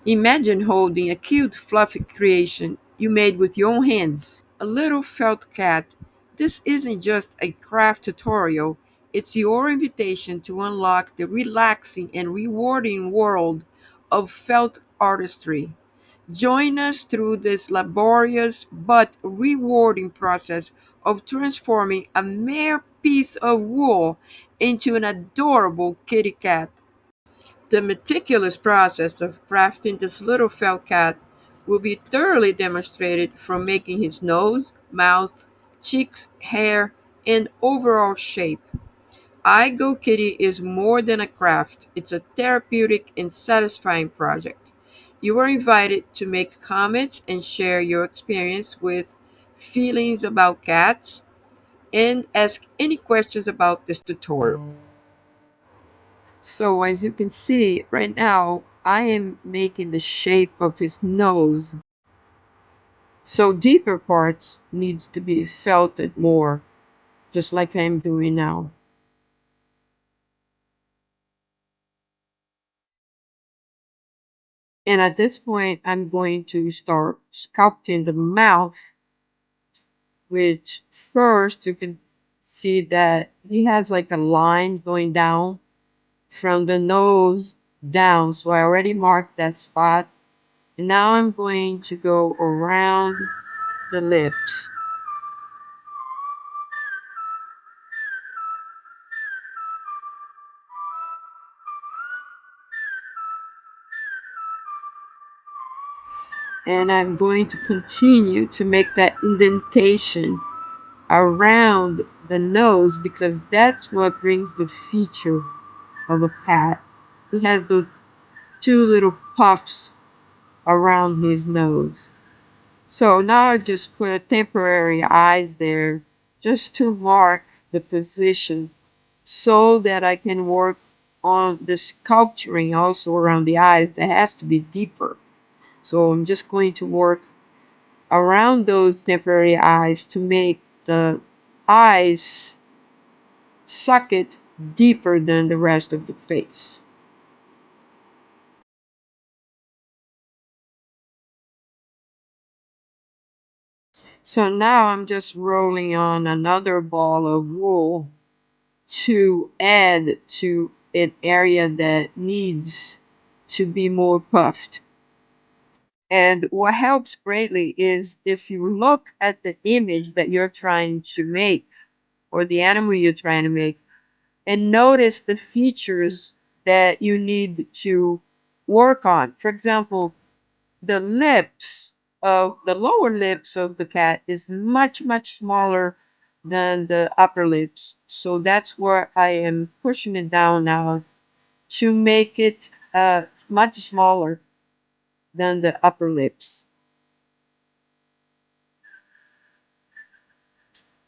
Imagine holding a cute, fluffy creation you made with your own hands. A little felt cat. This isn't just a craft tutorial, it's your invitation to unlock the relaxing and rewarding world of felt artistry. Join us through this laborious but rewarding process of transforming a mere piece of wool into an adorable kitty cat. The meticulous process of crafting this little felt cat will be thoroughly demonstrated from making his nose, mouth, cheeks, hair, and overall shape. iGoKitty is more than a craft, it's a therapeutic and satisfying project. You are invited to make comments and share your experience with feelings about cats and ask any questions about this tutorial. So as you can see right now, I am making the shape of his nose. So deeper parts needs to be felted more, just like I'm doing now. And at this point, I'm going to start sculpting the mouth, which first you can see that he has like a line going down from the nose down. So I already marked that spot. And now I'm going to go around the lips. And I'm going to continue to make that indentation around the nose because that's what brings the feature of a cat. He has those two little puffs around his nose. So now I just put a temporary eyes there just to mark the position so that I can work on the sculpturing also around the eyes that has to be deeper. So I'm just going to work around those temporary eyes to make the eyes socket deeper than the rest of the face. So now I'm just rolling on another ball of wool to add to an area that needs to be more puffed. And what helps greatly is if you look at the image that you're trying to make or the animal you're trying to make and notice the features that you need to work on. For example, the lips of the lower lips of the cat is much, much smaller than the upper lips. So that's where I am pushing it down now to make it much smaller than the upper lips.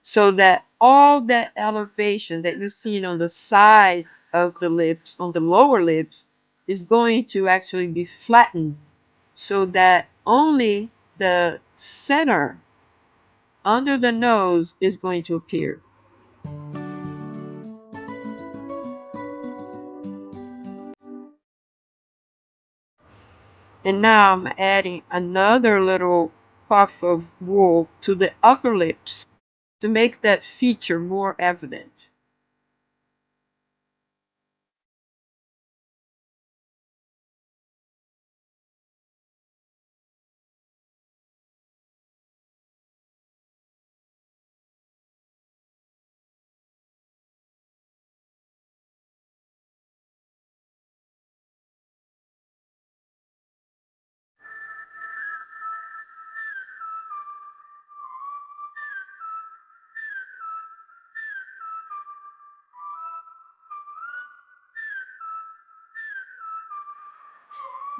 So that all that elevation that you're seeing on the side of the lips, on the lower lips, is going to actually be flattened so that only the center under the nose is going to appear. And now I'm adding another little puff of wool to the upper lips to make that feature more evident.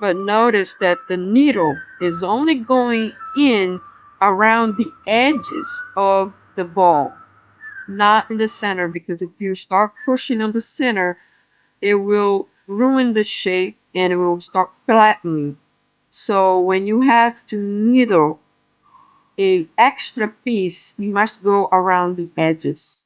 But notice that the needle is only going in around the edges of the ball, not in the center, because if you start pushing on the center, it will ruin the shape and it will start flattening. So when you have to needle a extra piece, you must go around the edges.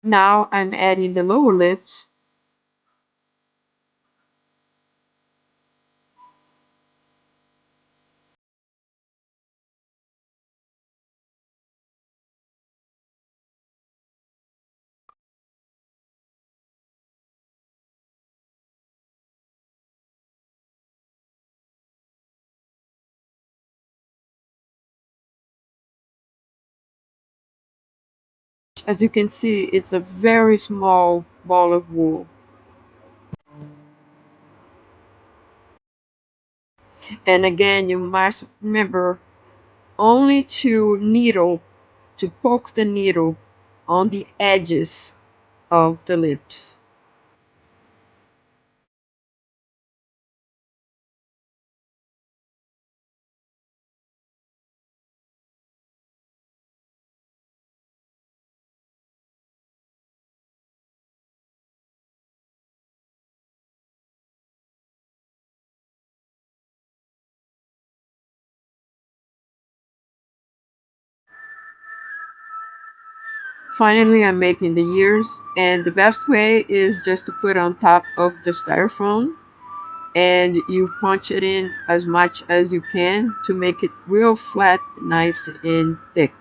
Now I'm adding the lower lips. As you can see, it's a very small ball of wool. And again, you must remember only to poke the needle on the edges of the lips. Finally, I'm making the ears, and the best way is just to put on top of the styrofoam and you punch it in as much as you can to make it real flat, nice and thick.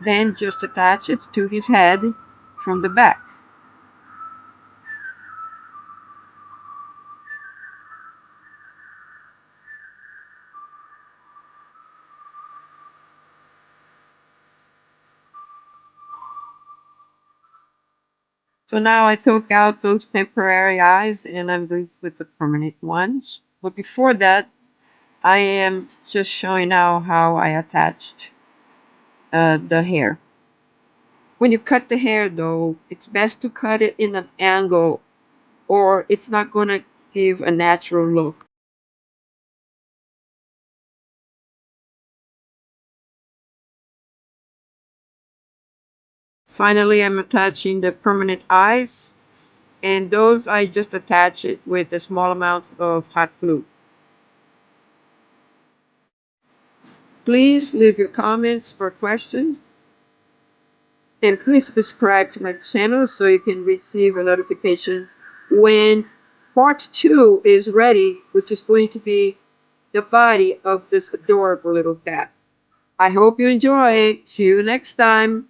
Then just attach it to his head from the back. So now I took out those temporary eyes and I'm going with the permanent ones. But before that, I am just showing now how I attached the hair. When you cut the hair though, it's best to cut it in an angle or it's not going to give a natural look. Finally, I'm attaching the permanent eyes, and those I just attach it with a small amount of hot glue. Please leave your comments or questions, and please subscribe to my channel so you can receive a notification when part 2 is ready, which is going to be the body of this adorable little cat. I hope you enjoy. See you next time.